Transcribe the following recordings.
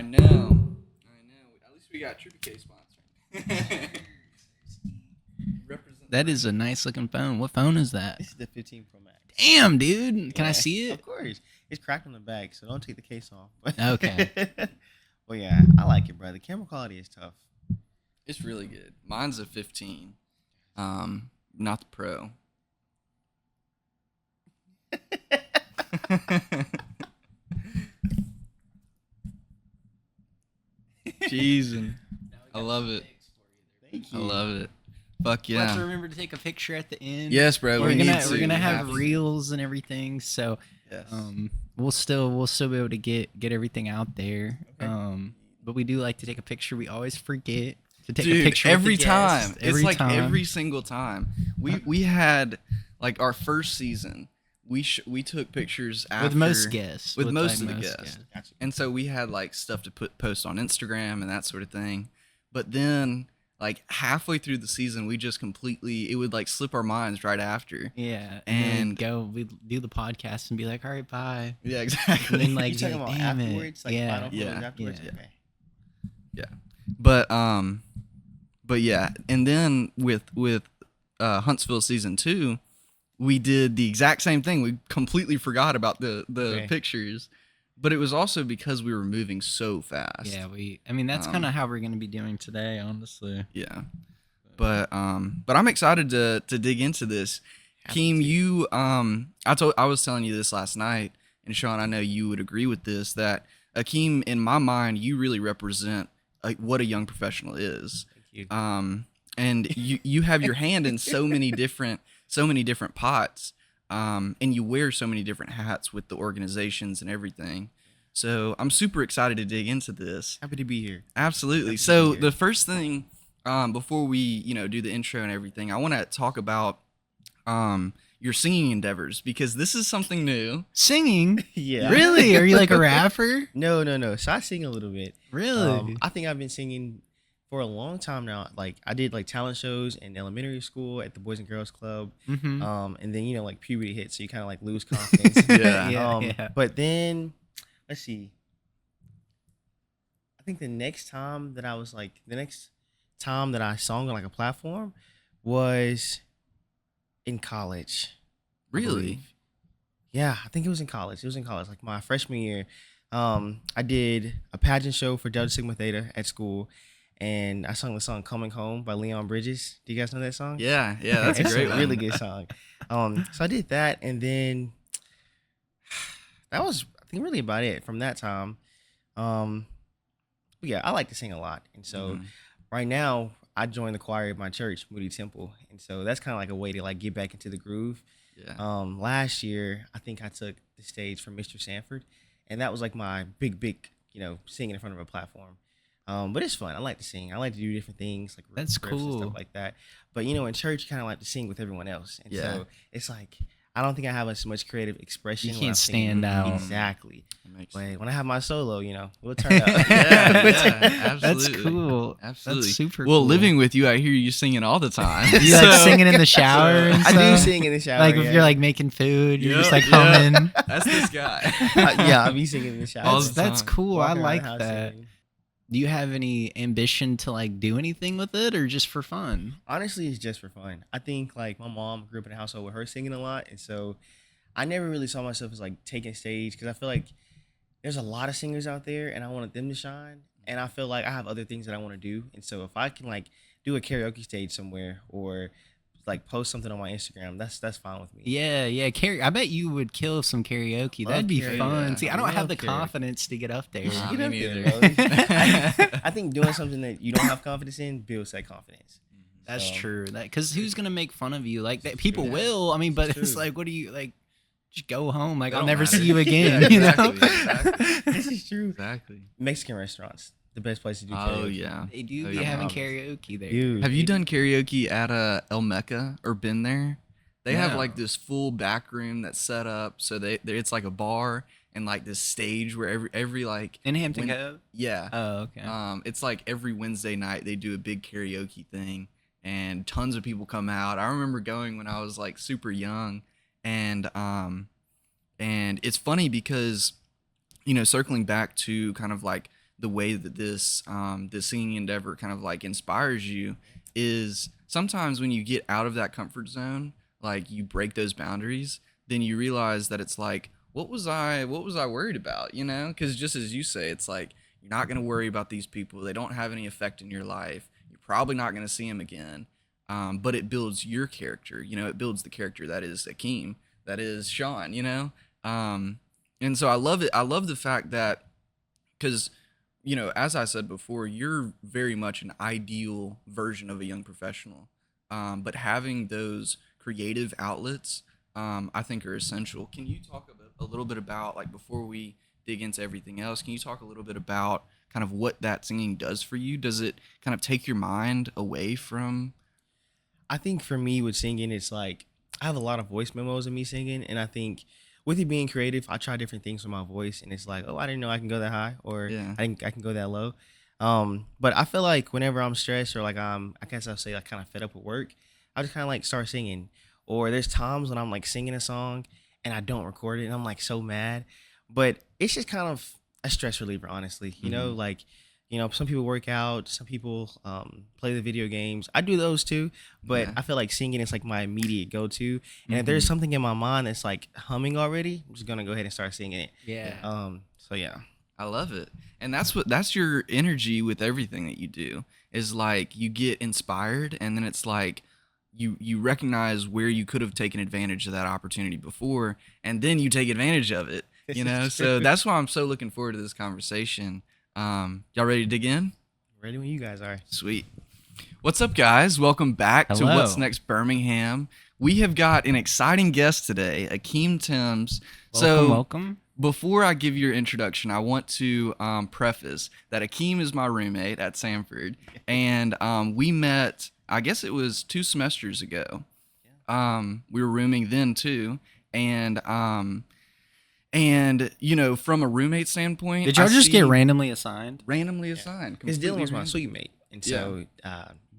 I know. At least we got Troopy K sponsoring. That is a nice looking phone. What phone is that? This is the 15 Pro Max. Damn, dude. Can I see it? Of course. It's cracked on the back, so don't take the case off. Okay. Well, yeah, I like it, bro. The camera quality is tough. It's really good. Mine's a 15. Not the Pro. Jeez, I love it. Thank you. I love it. Fuck We'll have to yeah. remember to take a picture at the end. Yes, bro. We're need gonna to. we're gonna We have to. reels and everything, so Yes. we'll still be able to get everything out there. Okay. But we do like to take a picture. We always forget to take Dude, a picture every with the time. guest. It's like every single time. We had like our first season. We took pictures after with most guests. with most like of the guests. Gotcha. And so we had like stuff to post on Instagram and that sort of thing. But then like halfway through the season, we just it would like slip our minds right after. Yeah, And- we do the podcast and be like, all right, bye. Yeah, exactly. And then like, You talking about damn it. afterwards? Like Yeah. final photos Yeah. afterwards? Yeah. Okay. But yeah, and then with Huntsville season 2, we did the exact same thing. We completely forgot about the Okay. pictures, but it was also because we were moving so fast. Yeah, I mean, that's kind of how we're going to be doing today, honestly. Yeah. But I'm excited to dig into this. Keem, you I was telling you this last night, and Sean, I know you would agree with this, that Akeim, in my mind, you really represent what a young professional is. Thank you. And you have your hand in so many different pots, and you wear so many different hats with the organizations and everything. So I'm super excited to dig into this. Happy to be here. Absolutely. Happy to So be here. the first thing, before we do the intro and everything, I want to talk about your singing endeavors, because this is something new. Singing? Yeah. Really? Are you like a rapper? No. So I sing a little bit. Really? I think I've been singing for a long time now. Like I did like talent shows in elementary school at the Boys and Girls Club. Mm-hmm. And then like puberty hits, so you kind of like lose confidence. Yeah. Yeah. But then let's see. I think the next time that I sung on like a platform was in college. I Really? believe. Yeah, I think it was in college. Like my freshman year. I did a pageant show for Delta Sigma Theta at school, and I sung the song "Coming Home" by Leon Bridges. Do you guys know that song? Yeah, that's a It's great one. really good song. So I did that, and then that was, I think, really about it from that time. But yeah, I like to sing a lot, and so right now I joined the choir at my church, Moody Temple, and so that's kind of like a way to like get back into the groove. Yeah. Last year I think I took the stage for Mr. Samford, and that was like my big, singing in front of a platform. But it's fun. I like to sing. I like to do different things, like That's riffs and cool. stuff like that. But in church, you kind of like to sing with everyone else, and Yeah. so it's like I don't think I have as much creative expression. You when can't I'm singing. stand out. Exactly. That makes But when I have my solo, we'll turn up. Yeah, That's absolutely. cool. Absolutely. That's super Well, cool. living with you, I hear you singing all the time. You like So- singing in the shower and I do stuff? sing in the shower. Like if yeah. you're like making food, you're just Yep, like yeah. humming. That's this guy. Yeah, I'll be singing in the shower. All That's, the that's time. cool. I Walking around like the house that. singing. Do you have any ambition to like do anything with it, or just for fun? Honestly, it's just for fun. I think like my mom grew up in a household with her singing a lot, and so I never really saw myself as like taking stage, because I feel like there's a lot of singers out there, and I wanted them to shine, and I feel like I have other things that I want to do, and so if I can like do a karaoke stage somewhere or like post something on my Instagram, that's fine with me. Yeah. I bet you would kill some karaoke. That'd be karaoke. fun. Yeah. See, I don't have the Love karaoke. confidence to get up there. Nah, Get me up there, neither. bro. I think doing something that you don't have confidence in builds that confidence. That's So, true. Because who's gonna make fun of you? Like that, people true. will. I mean, but It's it's true. like, what do you like? Just go home. Like It I'll don't never matter. see you again. Yeah, you know. exactly. This is true. Exactly. Mexican restaurants, the best place to do karaoke. Oh, yeah. They do Oh, be yeah. having karaoke there. Dude. Have you done karaoke at El Mecca or been there? They have No. like this full back room that's set up, so it's like a bar and like this stage where every like In Hampton when- Cove. yeah, Oh, okay. it's like every Wednesday night they do a big karaoke thing, and tons of people come out. I remember going when I was like super young, and it's funny because circling back to kind of like the way that this singing endeavor kind of like inspires you is sometimes when you get out of that comfort zone, like you break those boundaries, then you realize that it's like, what was I worried about, you know? Because just as you say, it's like you're not going to worry about these people. They don't have any effect in your life. You're probably not going to see them again. But it builds your character, you know, it builds the character that is Akeim, that is Sean, you know? And so I love it. I love the fact that, because, you know, as I said before, you're very much an ideal version of a young professional. But having those creative outlets, I think are essential. Can you talk a little bit about, like, before we dig into everything else, can you talk a little bit about kind of what that singing does for you? Does it kind of take your mind away from? I think for me with singing, it's like I have a lot of voice memos of me singing, and I think with it being creative, I try different things with my voice, and it's like, oh, I didn't know I can go that high, or Yeah. I can go that low. But I feel like whenever I'm stressed or like I guess I'll say like kind of fed up with work, I just kind of like start singing. Or there's times when I'm like singing a song and I don't record it, and I'm like so mad. But it's just kind of a stress reliever, honestly. You know, like, you know, some people work out, some people play the video games. I do those too, but Yeah. I feel like singing is like my immediate go-to. And if there's something in my mind that's like humming already, I'm just gonna go ahead and start singing it. Yeah. So yeah. I love it. And that's your energy with everything that you do, is like you get inspired, and then it's like you recognize where you could have taken advantage of that opportunity before, and then you take advantage of it, you know? So that's why I'm so looking forward to this conversation. Y'all ready to dig in? Ready when you guys are. Sweet. What's up, guys? Welcome back to Hello. What's Next Birmingham. We have got an exciting guest today, Akeim Thames. Welcome. Before I give your introduction, I want to preface that Akeim is my roommate at Samford, and we met, I guess it was 2 semesters ago. We were rooming then too, and you know, from a roommate standpoint, Did y'all I just see get randomly assigned? randomly assigned? Because Dylan completely was my random. suite mate, and so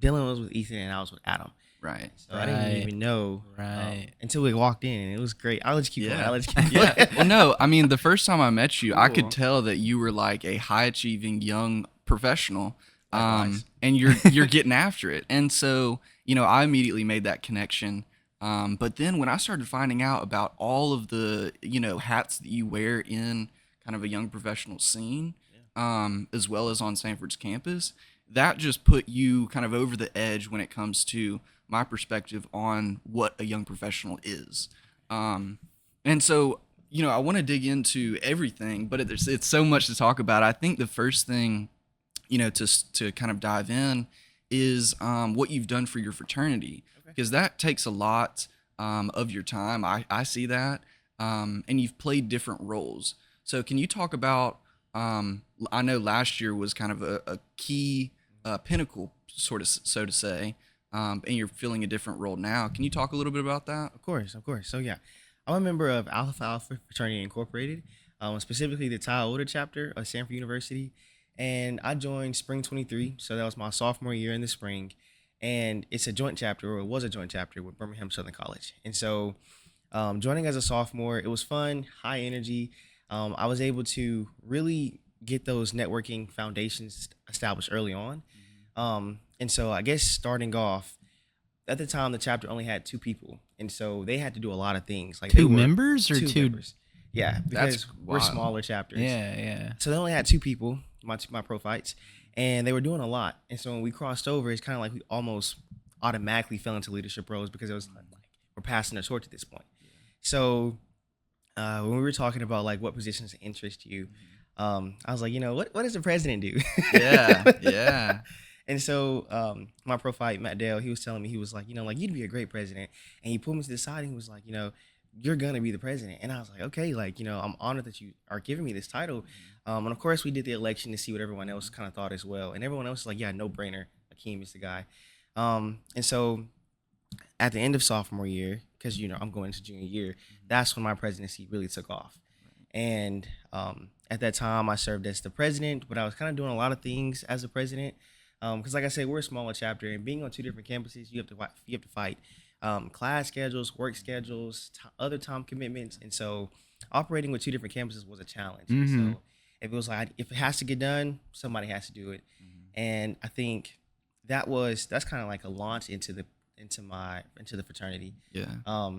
Dylan was with Ethan and I was with Adam. Right. So I didn't Right. even know Right. until we walked in, and it was great. I'll let you keep going. Yeah. I'll let you keep Yeah. going. Well, no, I mean, the first time I met you, I Cool. could tell that you were like a high achieving young professional. Likewise. And you're getting after it. And so, you know, I immediately made that connection. But then when I started finding out about all of the, you know, hats that you wear in kind of a young professional scene, as well as on Sanford's campus, that just put you kind of over the edge when it comes to my perspective on what a young professional is. And so, you know, I want to dig into everything, but it's so much to talk about. I think the first thing, you know, to kind of dive in is what you've done for your fraternity, because that takes a lot of your time. I see that, and you've played different roles. So can you talk about? I know last year was kind of a key pinnacle, sort of, so to say, and you're filling a different role now. Can you talk a little bit about that? Of course. So yeah, I'm a member of Alpha Fraternity Incorporated, specifically the Tau Older chapter of Samford University, and I joined Spring 23, so that was my sophomore year in the spring, and it's a joint chapter, or it was a joint chapter with Birmingham Southern College, and so joining as a sophomore, it was fun, high energy. I was able to really get those networking foundations established early on. And so I guess starting off, at the time, the chapter only had 2 people. And so they had to do a lot of things. Like Two members or 2 two? members. Yeah, because we're wild. smaller chapters. Yeah. So they only had 2 people, my prophytes, and they were doing a lot. And so when we crossed over, it's kind of like we almost automatically fell into leadership roles because it was like we're passing the torch at this point. So when we were talking about like what positions interest you, I was like, you know, what does the president do? Yeah. And so my prophyte, Matt Dale, he was telling me, he was like, you know, like, you'd be a great president. And he pulled me to the side and he was like, you know, you're going to be the president. And I was like, okay, like, you know, I'm honored that you are giving me this title. And of course, we did the election to see what everyone else kind of thought as well. And everyone else was like, yeah, no brainer. Akeim is the guy. And so at the end of sophomore year, because, you know, I'm going into junior year, that's when my presidency really took off. And at that time, I served as the president, but I was kind of doing a lot of things as a president. Because like I said, we're a smaller chapter, and being on 2 different campuses, you have to fight class schedules, work schedules, other time commitments, and so operating with 2 different campuses was a challenge. And If it was like if it has to get done, somebody has to do it. And I think that's kind of like a launch into the fraternity. Yeah.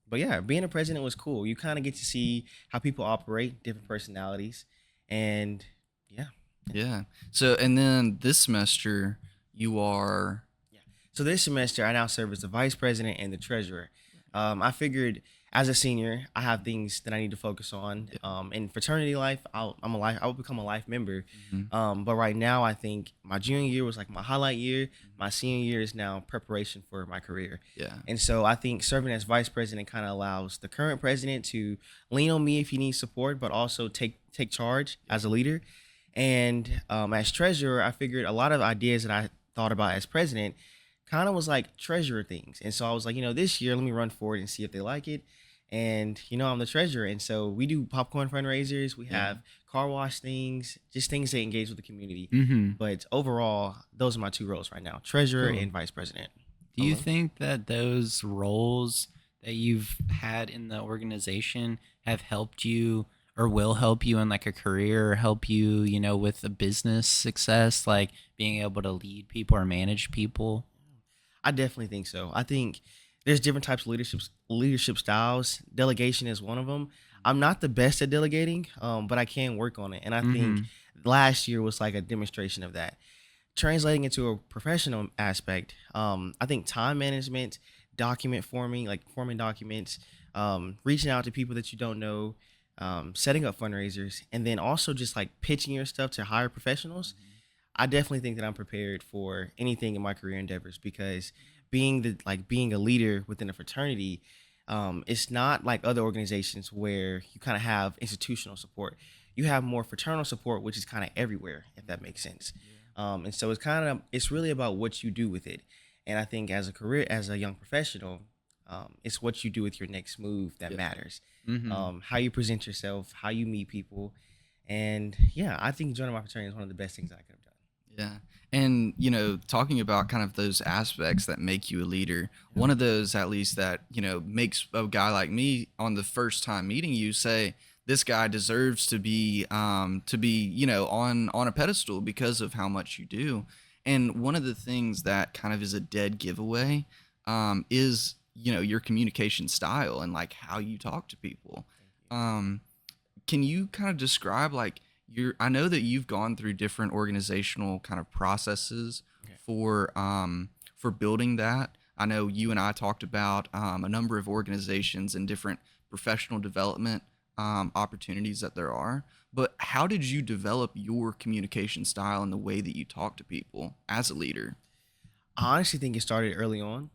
But yeah, being a president was cool. You kind of get to see how people operate, different personalities, and yeah. Yeah. So, and then this semester, you are. Yeah. So this semester, I now serve as the vice president and the treasurer. I figured as a senior, I have things that I need to focus on. In fraternity life, I will become a life member. But right now, I think my junior year was like my highlight year. My senior year is now preparation for my career. Yeah. And so I think serving as vice president kind of allows the current president to lean on me if he needs support, but also take charge as a leader. And as treasurer, I figured a lot of ideas that I thought about as president kind of was like treasurer things. And so I was like, this year, let me run for it and see if they like it. And, I'm the treasurer. And so we do popcorn fundraisers. We have car wash things, just things that engage with the community. But overall, those are my two roles right now, treasurer and vice president. Do you think that those roles that you've had in the organization have helped you or will help you in like a career or help you, with a business success, like being able to lead people or manage people? I definitely think so. I think there's different types of leadership styles. Delegation is one of them. I'm not the best at delegating, but I can work on it. And I think last year was like a demonstration of that. Translating into a professional aspect, I think time management, document forming, like forming documents, reaching out to people that you don't know, setting up fundraisers, and then also just like pitching your stuff to higher professionals. I definitely think that I'm prepared for anything in my career endeavors because being a leader within a fraternity, it's not like other organizations where you kind of have institutional support. You have more fraternal support, which is kind of everywhere, if that makes sense. And so it's really about what you do with it. And I think as a young professional, it's what you do with your next move that matters. How you present yourself, how you meet people. And yeah, I think joining my fraternity is one of the best things I could have done. Yeah. And, talking about kind of those aspects that make you a leader, one of those, at least, that, makes a guy like me on the first time meeting you say, this guy deserves to be, on a pedestal because of how much you do. And one of the things that kind of is a dead giveaway, is, your communication style and like how you talk to people. Can you kind of describe like, I know that you've gone through different organizational kind of processes for building that. I know you and I talked about a number of organizations and different professional development opportunities that there are. But how did you develop your communication style and the way that you talk to people as a leader? I honestly think it started early on.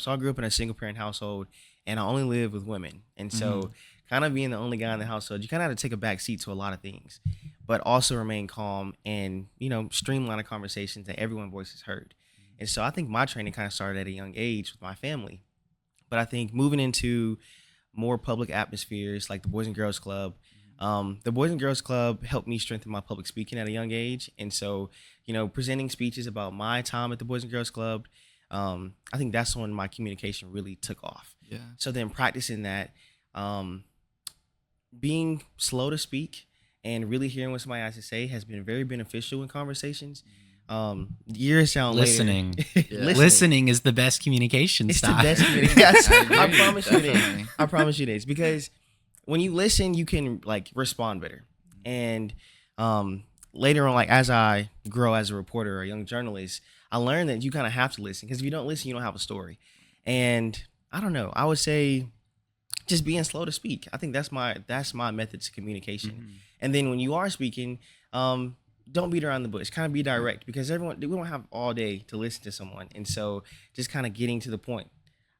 So I grew up in a single parent household and I only lived with women. And so kind of being the only guy in the household, you kind of have to take a back seat to a lot of things, but also remain calm and, streamline a conversation that everyone's voice is heard. And so I think my training kind of started at a young age with my family. But I think moving into more public atmospheres like the Boys and Girls Club, the Boys and Girls Club helped me strengthen my public speaking at a young age. And so, presenting speeches about my time at the Boys and Girls Club, I think that's when my communication really took off. Yeah. So then practicing that, being slow to speak and really hearing what somebody has to say has been very beneficial in conversations. Years down Listening. later, Listening is the best communication it's style. the best communication. Yes, I agree, promise you it definitely. is. I promise you it is because when you listen, you can like respond better. And later on, like as I grow as a reporter or a young journalist, I learned that you kind of have to listen because if you don't listen, you don't have a story. And I don't know. I would say just being slow to speak. I think that's my method to communication. And then when you are speaking, don't beat around the bush. Kind of be direct because we don't have all day to listen to someone. And so just kind of getting to the point.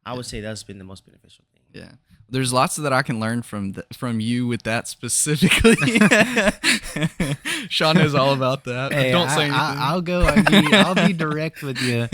I would say that's been the most beneficial thing. Yeah. There's lots that I can learn from you with that specifically. Sean knows all about that. Hey, Don't say anything. I'll be direct with you.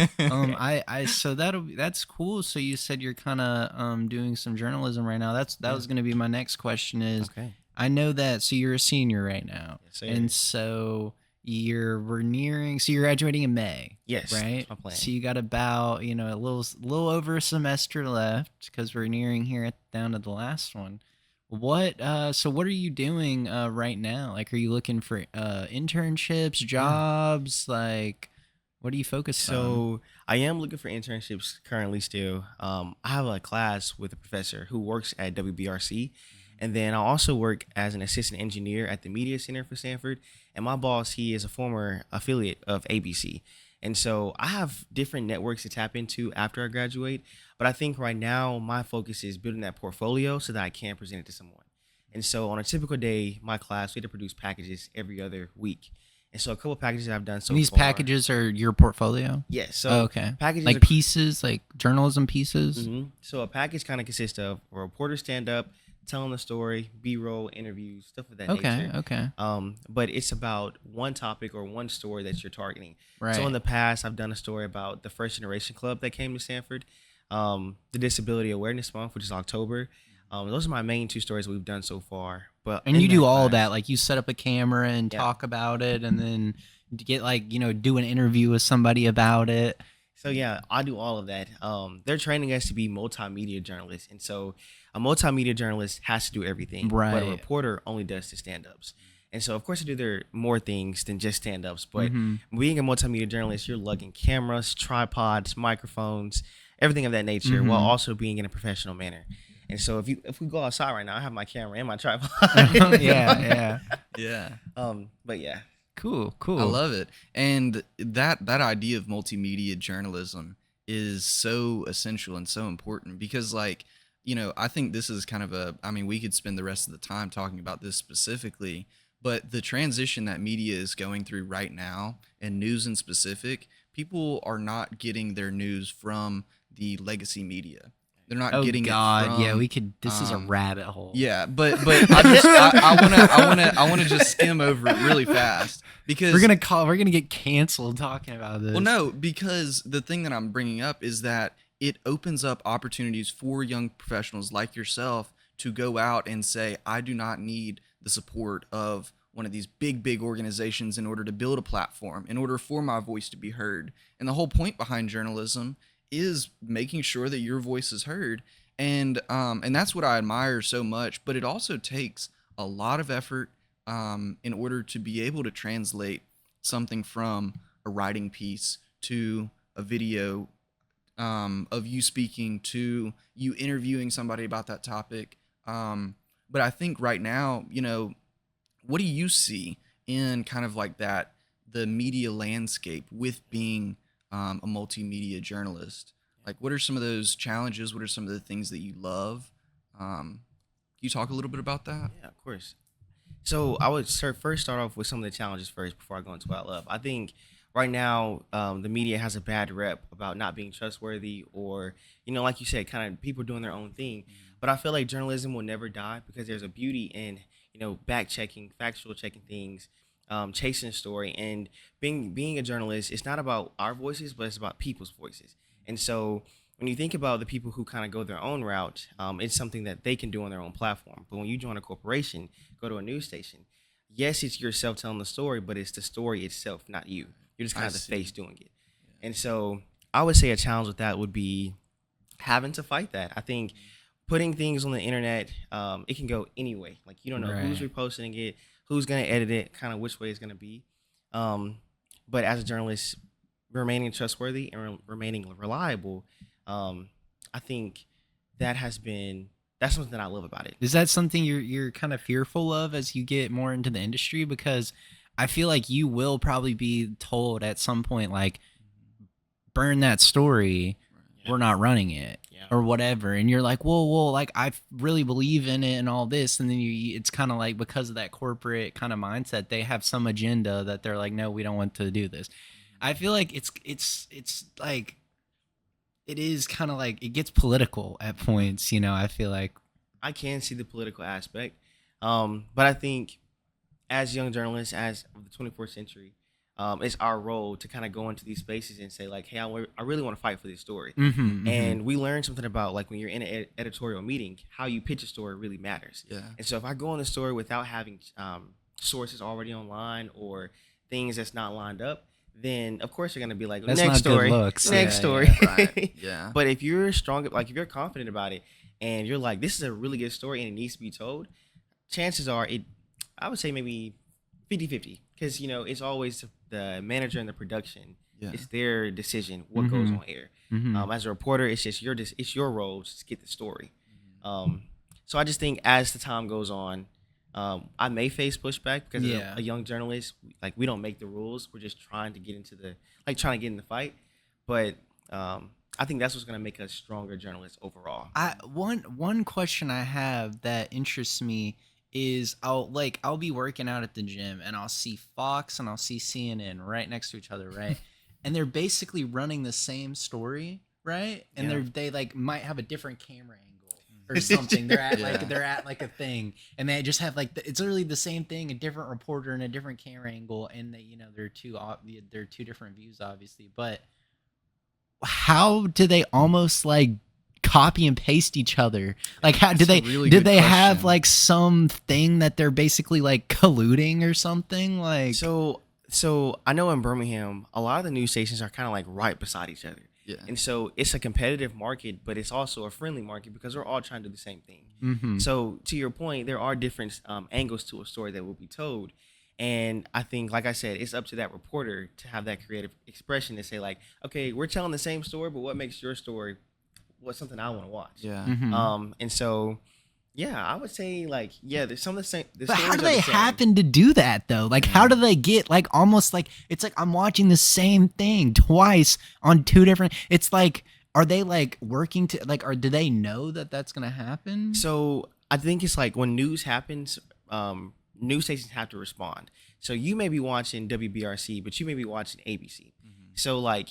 So that's cool. So you said you're kind of doing some journalism right now. That was going to be my next question. Is Okay. I know that. So you're a senior right now, Yes, sir. and so we're nearing. So you're graduating in May. Yes, right. that's my plan. So you got about a little over a semester left because we're nearing here down to the last one. So what are you doing right now? Like, are you looking for internships, Yeah. jobs? Like, what are you focused on? So I am looking for internships currently still. I have a class with a professor who works at WBRC. And then I also work as an assistant engineer at the Media Center for Samford. And my boss, he is a former affiliate of ABC. And so I have different networks to tap into after I graduate. But I think right now my focus is building that portfolio so that I can present it to someone. And so on a typical day, my class, we have to produce packages every other week. And so a couple packages I've done so And these far. packages are your portfolio? Yes. So Oh, okay. packages Like are pieces, like journalism pieces? So a package kind of consists of a reporter stand up, telling the story, B-roll, interviews, stuff of that Okay, nature. okay. But it's about one topic or one story that you're targeting. Right. So in the past, I've done a story about the First Generation Club that came to Stanford, the Disability Awareness Month, which is October. Those are my main two stories we've done so far. But And in you do all class- that, like you set up a camera and Yeah. talk about it, and then get like, do an interview with somebody about it. So yeah, I do all of that. They're training us to be multimedia journalists, and so a multimedia journalist has to do everything, but Right. a reporter only does the stand-ups. And so, of course, I do there more things than just stand-ups. But being a multimedia journalist, you're lugging cameras, tripods, microphones, everything of that nature, while also being in a professional manner. And so, if we go outside right now, I have my camera and my tripod. Yeah. Yeah. But yeah. Cool. I love it. And that idea of multimedia journalism is so essential and so important because like, I think this is kind of we could spend the rest of the time talking about this specifically, but the transition that media is going through right now and news in specific, people are not getting their news from the legacy media. They're not Oh getting God, it from, yeah, we could. This is a rabbit hole. Yeah, but I wanna just skim over it really fast because We're gonna get canceled talking about this. well, no, because the thing that I'm bringing up is that it opens up opportunities for young professionals like yourself to go out and say, I do not need the support of one of these big organizations in order to build a platform, in order for my voice to be heard. And the whole point behind journalism is making sure that your voice is heard. And that's what I admire so much. But it also takes a lot of effort in order to be able to translate something from a writing piece to a video of you speaking to you interviewing somebody about that topic. But I think right now, what do you see in kind of like that, the media landscape with being a multimedia journalist? Like, what are some of those challenges? What are some of the things that you love? Can you talk a little bit about that? Yeah, of course. So I would first start off with some of the challenges first before I go into what I love. I think right now the media has a bad rep about not being trustworthy or, like you said, kind of people doing their own thing. But I feel like journalism will never die because there's a beauty in, back checking, factual checking things, chasing a story. And being a journalist, it's not about our voices, but it's about people's voices. And so when you think about the people who kind of go their own route, it's something that they can do on their own platform. But when you join a corporation, go to a news station, yes, it's yourself telling the story, but it's the story itself, not you. You're just kind of the face doing it. Yeah. And so I would say a challenge with that would be having to fight that. I think putting things on the internet, it can go any way. Like, you don't know who's reposting it, who's going to edit it, kind of which way it's going to be. But as a journalist, remaining trustworthy and remaining reliable, I think that's something that I love about it. Is that something you're kind of fearful of as you get more into the industry? Because I feel like you will probably be told at some point, like, burn that story, we're not running it, or whatever. And you're like, well, like, I really believe in it and all this. And then it's kind of like, because of that corporate kind of mindset, they have some agenda that they're like, no, we don't want to do this. I feel like it's like, it is kind of like, it gets political at points, I feel like. I can see the political aspect. But I think as young journalists, as of the 24th century, it's our role to kind of go into these spaces and say, like, hey, I really want to fight for this story. And we learned something about, like, when you're in an editorial meeting, how you pitch a story really matters. Yeah. And so if I go on the story without having sources already online or things that's not lined up, then of course you're gonna be like, that's next not story, good looks. next story. Right. Yeah. But if you're strong, like if you're confident about it, and you're like, this is a really good story and it needs to be told, chances are I would say maybe 50-50, because it's always the manager and the production. Yeah. It's their decision what goes on air. Mm-hmm. As a reporter, it's just it's your role to get the story. So I just think as the time goes on, I may face pushback because as a young journalist, like, we don't make the rules. We're just trying to get into trying to get in the fight. But I think that's what's going to make us stronger journalists overall. One question I have that interests me is I'll be working out at the gym and I'll see Fox and I'll see CNN right next to each other, right? And they're basically running the same story, right? And they like might have a different camera angle or something. They're at like a thing, and they just have like it's literally the same thing, a different reporter and a different camera angle, and they're two different views, obviously. But how do they almost like copy and paste each other? Like, how do they have like something that they're basically like colluding or something? Like, so I know in Birmingham, a lot of the news stations are kind of like right beside each other. Yeah. And so it's a competitive market, but it's also a friendly market because we're all trying to do the same thing. Mm-hmm. So to your point, there are different angles to a story that will be told. And I think, like I said, it's up to that reporter to have that creative expression to say, like, okay, we're telling the same story, but what makes your story what's something I want to watch? Yeah. Mm-hmm. And so, yeah, I would say, like, yeah, there's some of the same. But how do they happen to do that though? Like, how do they get like almost like it's like I'm watching the same thing twice on two different? It's like, are they like working to like, or do they know that that's gonna happen? So I think it's like when news happens, news stations have to respond. So you may be watching WBRC, but you may be watching ABC. So like,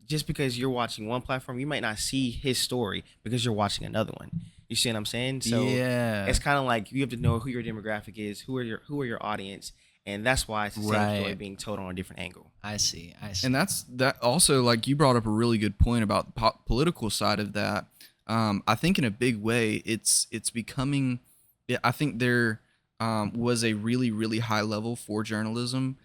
just because you're watching one platform, you might not see his story because you're watching another one. You see what I'm saying? So it's kind of like you have to know who your demographic is, who are your audience, and that's why it's the same story being told on a different angle. I see. And that also, like, you brought up a really good point about the political side of that. I think in a big way, it's becoming. I think there was a really, really high level for journalism,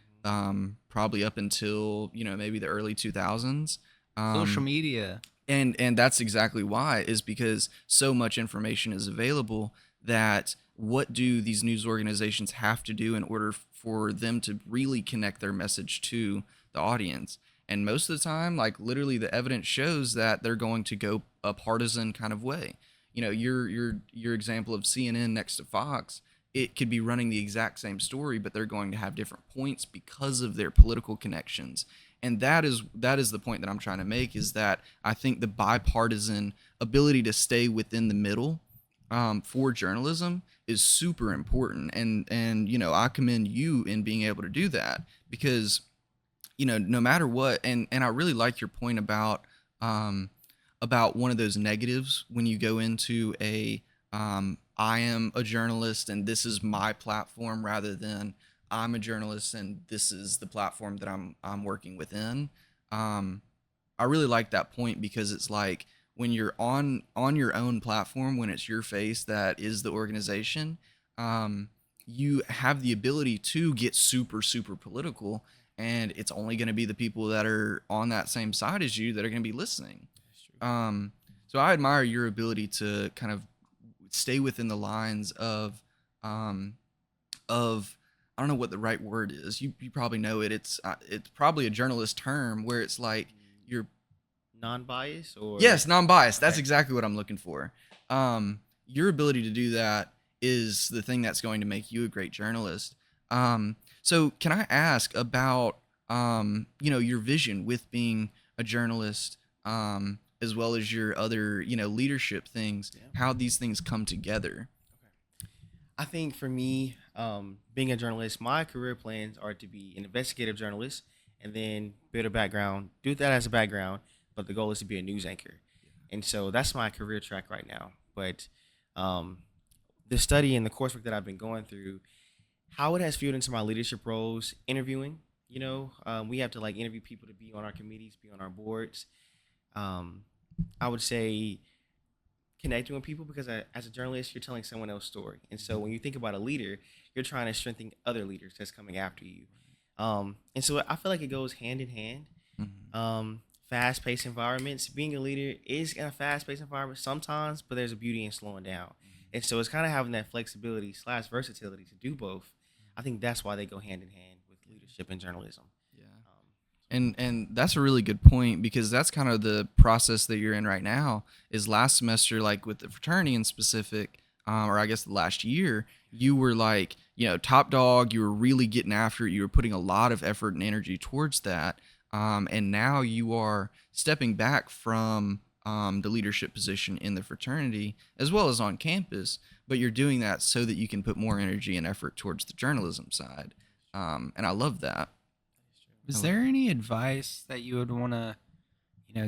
probably up until maybe the early 2000s. Social media. And that's exactly why, is because so much information is available that what do these news organizations have to do in order for them to really connect their message to the audience? And most of the time, like, literally the evidence shows that they're going to go a partisan kind of way. Your example of CNN next to Fox, it could be running the exact same story, but they're going to have different points because of their political connections. And that is the point that I'm trying to make, is that I think the bipartisan ability to stay within the middle for journalism is super important. And I commend you in being able to do that, because no matter what, and I really like your point about one of those negatives when you go into I am a journalist and this is my platform, rather than I'm a journalist and this is the platform that I'm working within. I really like that point, because it's like when you're on your own platform, when it's your face that is the organization, you have the ability to get super, super political, and it's only going to be the people that are on that same side as you that are going to be listening. So I admire your ability to kind of stay within the lines of I don't know what the right word is. You probably know it. It's probably a journalist term where it's like you're non-biased, or yes, non-biased. That's exactly what I'm looking for. Your ability to do that is the thing that's going to make you a great journalist. So can I ask about your vision with being a journalist, as well as your other leadership things, how these things come together? I think for me, being a journalist, my career plans are to be an investigative journalist and then build a background, do that as a background, but the goal is to be a news anchor. And so that's my career track right now. But the study and the coursework that I've been going through, how it has fueled into my leadership roles, interviewing, we have to like interview people to be on our committees, be on our boards. I would say connecting with people, because as a journalist, you're telling someone else's story. And so when you think about a leader, you're trying to strengthen other leaders that's coming after you. And so I feel like it goes hand in hand. fast-paced environments. Being a leader is in a fast-paced environment sometimes, but there's a beauty in slowing down. And so it's kind of having that flexibility / versatility to do both. I think that's why they go hand in hand with leadership and journalism. Yeah. And that's a really good point, because that's kind of the process that you're in right now. Is last semester, like with the fraternity in specific, or I guess the last year, you were like, top dog. You were really getting after it. You were putting a lot of effort and energy towards that. And now you are stepping back from the leadership position in the fraternity as well as on campus, but you're doing that so that you can put more energy and effort towards the journalism side. And I love that. Is there any advice that you would want to,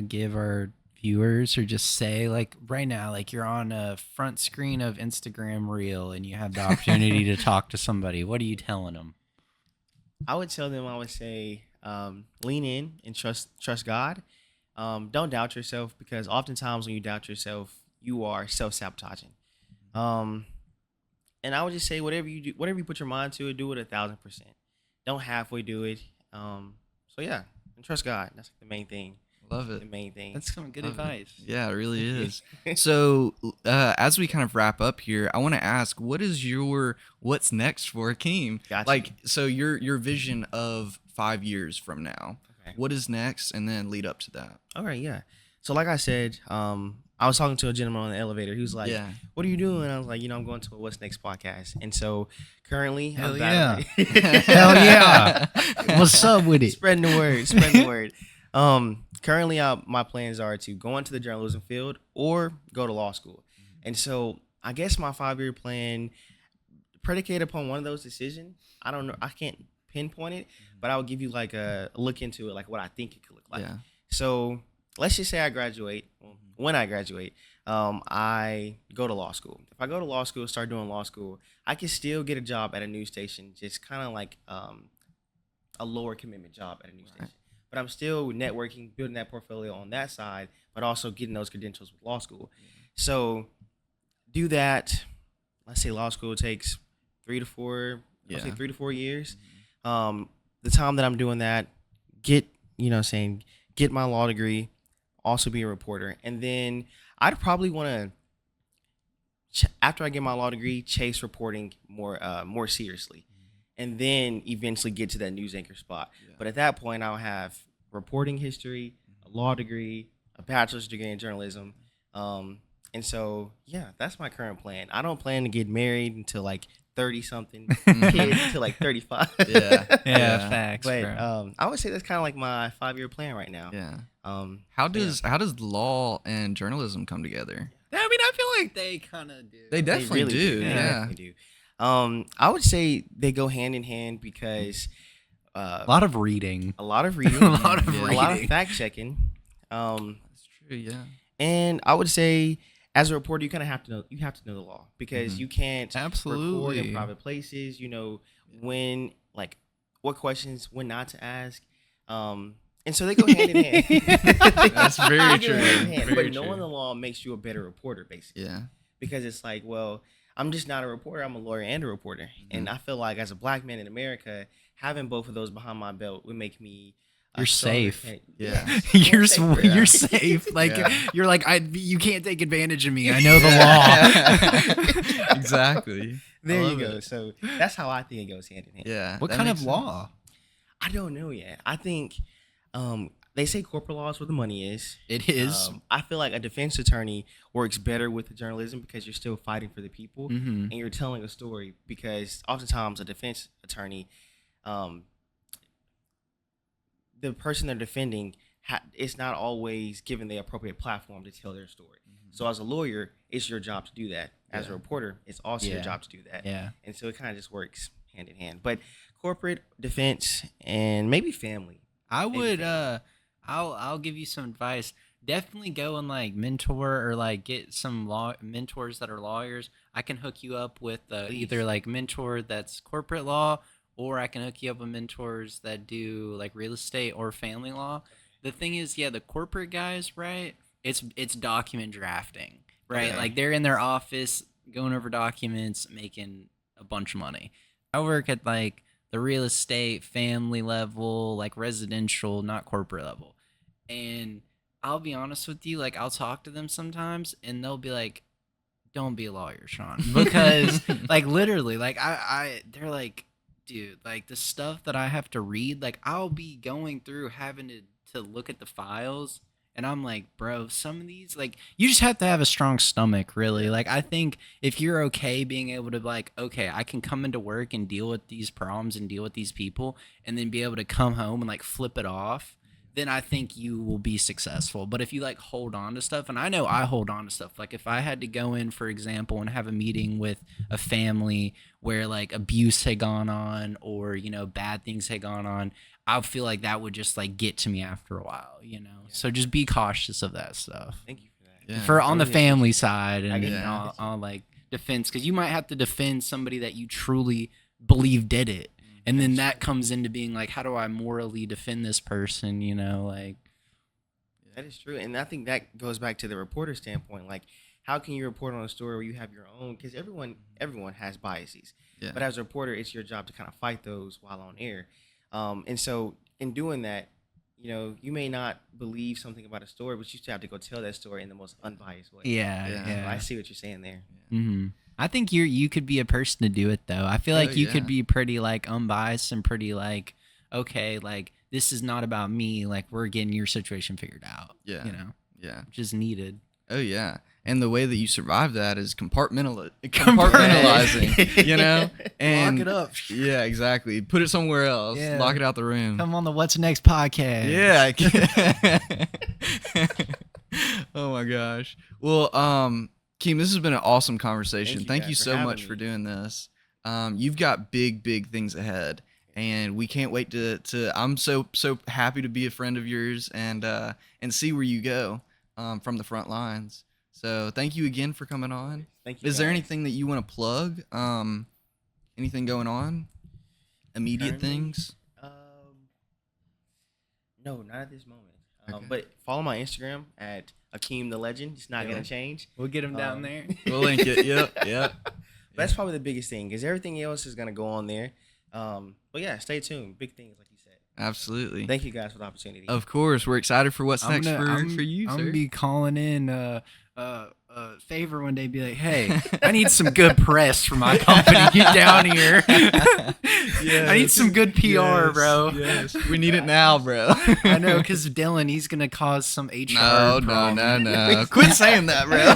give our viewers, or just say, like, right now, like you're on a front screen of Instagram Reel and you have the opportunity to talk to somebody? What are you telling them? I would tell them, I would say, lean in and trust God. Don't doubt yourself, because oftentimes when you doubt yourself, you are self-sabotaging. And I would just say, whatever you put your mind to, do it 1,000%. Don't halfway do it. So yeah, and trust God. That's the main thing. Love it. The main thing. That's some good advice. Yeah, it really is. So as we kind of wrap up here, I want to ask, what's next for Akeim? Gotcha. Like, so your vision of 5 years from now, Okay. what is next, and then lead up to that. All right, yeah. So like I said, I was talking to a gentleman on the elevator. He was like, Yeah. "What are you doing?" And I was like, "I'm going to a What's Next podcast." And so currently, Hell I'm yeah. battling- Hell yeah. What's up with it? Spreading the word. Spreading the word. Currently, my plans are to go into the journalism field or go to law school. And so I guess my 5-year plan, predicated upon one of those decisions, I don't know. I can't pinpoint it, but I'll give you like a look into it, like what I think it could look like. Yeah. So let's just say I graduate. When I graduate, I go to law school. If I go to law school, start doing law school, I can still get a job at a news station, just kind of like a lower commitment job at a news station. But I'm still networking, building that portfolio on that side, but also getting those credentials with law school. So do that. Let's say law school takes 3 to 4. Yeah. I'll say 3 to 4 years. The time that I'm doing that, get my law degree, also be a reporter. And then I'd probably want to, after I get my law degree, chase reporting more seriously. And then eventually get to that news anchor spot. Yeah. But at that point, I'll have reporting history, a law degree, a bachelor's degree in journalism. And so, yeah, that's my current plan. I don't plan to get married until like 30-something, kids until like 35. Yeah. Yeah, facts. But bro. I would say that's kind of like my 5-year plan right now. Yeah. How How does law and journalism come together? I mean, I feel like they kind of do. They definitely really do. They Yeah. definitely do. I would say they go hand in hand because A lot of reading. a lot of reading, A lot of a lot of reading. fact checking. That's true. Yeah. And I would say, as a reporter, you kind of have to know the law, because you can't record Absolutely. in private places. You know when, like, what questions, when not to ask. And so they go hand in hand. That's very They go true. hand in hand. Very But knowing true. the law makes you a better reporter, basically. Yeah. Because it's like, well, I'm just not a reporter. I'm a lawyer and a reporter. And I feel like as a black man in America, having both of those behind my belt would make me You're safe. Yeah. You're safer. you're safe. Like Yeah. you're like you can't take advantage of me. I know the law. Exactly. There I you love go. it. So that's how I think it goes hand in hand. Yeah. What that kind of makes law? I don't know yet. I think they say corporate law is where the money is. It is. I feel like a defense attorney works better with the journalism, because you're still fighting for the people and you're telling a story. Because oftentimes a defense attorney, the person they're defending, it's not always given the appropriate platform to tell their story. So as a lawyer, it's your job to do that. As a reporter, it's also your Yeah. job to do that. Yeah. And so it kind of just works hand in hand. But corporate, defense, and maybe family. I would I'll give you some advice. Definitely go and like mentor or like get some law mentors that are lawyers. I can hook you up with either like mentor that's corporate law, or I can hook you up with mentors that do like real estate or family law. The thing is, yeah, the corporate guys, right? It's document drafting, right? Okay. Like they're in their office going over documents, making a bunch of money. I work at like the real estate, family level, like residential, not corporate level. And I'll be honest with you, like I'll talk to them sometimes and they'll be like, don't be a lawyer, Sean. Because like literally, like they're like, dude, like the stuff that I have to read, like I'll be going through having to look at the files and I'm like, bro, some of these, like, you just have to have a strong stomach, really. Like, I think if you're okay being able to, like, okay, I can come into work and deal with these problems and deal with these people, and then be able to come home and, like, flip it off, then I think you will be successful. But if you, like, hold on to stuff, and I know I hold on to stuff. Like, if I had to go in, for example, and have a meeting with a family where, like, abuse had gone on or, you know, bad things had gone on, I feel like that would just like get to me after a while, you know. Yeah. So just be cautious of that stuff. Thank you for that. Yeah. For on the family side and Yeah. on like defense, because you might have to defend somebody that you truly believe did it, and then that comes into being like, how do I morally defend this person? You know, like that is true, and I think that goes back to the reporter standpoint. Like, how can you report on a story where you have your own? Because everyone has biases, but as a reporter, it's your job to kind of fight those while on air. And so in doing that, you know, you may not believe something about a story, but you still have to go tell that story in the most unbiased way. Yeah. So I see what you're saying there. Mm-hmm. I think you could be a person to do it though. I feel like you could be pretty like unbiased and pretty like, okay, like this is not about me. Like we're getting your situation figured out. Yeah. You know. Yeah. Which is needed. Oh yeah. And the way that you survive that is compartmentalizing, you know, and lock it up. Yeah, exactly. Put it somewhere else. Yeah. Lock it out the room. Come on the What's Next podcast. Yeah. Oh my gosh. Well, Keem, this has been an awesome conversation. Thank you so much for doing this. You've got big things ahead, and we can't wait to. I'm so happy to be a friend of yours and see where you go from the front lines. So thank you again for coming on. Thank you. Is there anything that you want to plug? Anything going on? Immediate things? No, not at this moment. Okay. But follow my Instagram at Akeim the Legend. It's not gonna change. We'll get him down there. We'll link it. Yep. But that's probably the biggest thing, because everything else is gonna go on there. But yeah, stay tuned. Big things, like you said. Absolutely. Thank you guys for the opportunity. Of course, we're excited for what's next for you, I'm sir. gonna be calling in Favor one day, be like, hey, I need some good press for my company down here. I need some good PR, bro. Yes, we need it now, bro. I know, because Dylan, he's gonna cause some HR problem. No. Quit saying that, bro.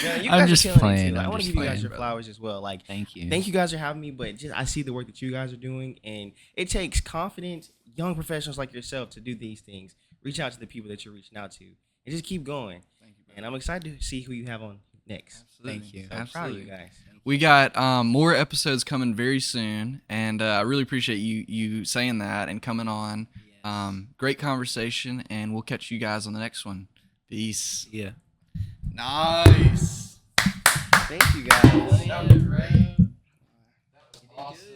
Yeah, you I'm guys just are killing playing. it, too. I I'm want to just give you guys playing, your bro. flowers as well. Like, Thank you. Thank you guys for having me, but just I see the work that you guys are doing, and it takes confident young professionals like yourself to do these things. Reach out to the people that you're reaching out to, and just keep going. Thank you, bro. And I'm excited to see who you have on next. Absolutely. Thank you. So I'm proud of you guys. We got more episodes coming very soon, and I really appreciate you saying that and coming on. Yes. Great conversation, and we'll catch you guys on the next one. Peace. Yeah. Nice. Thank you guys. That was great. That was awesome.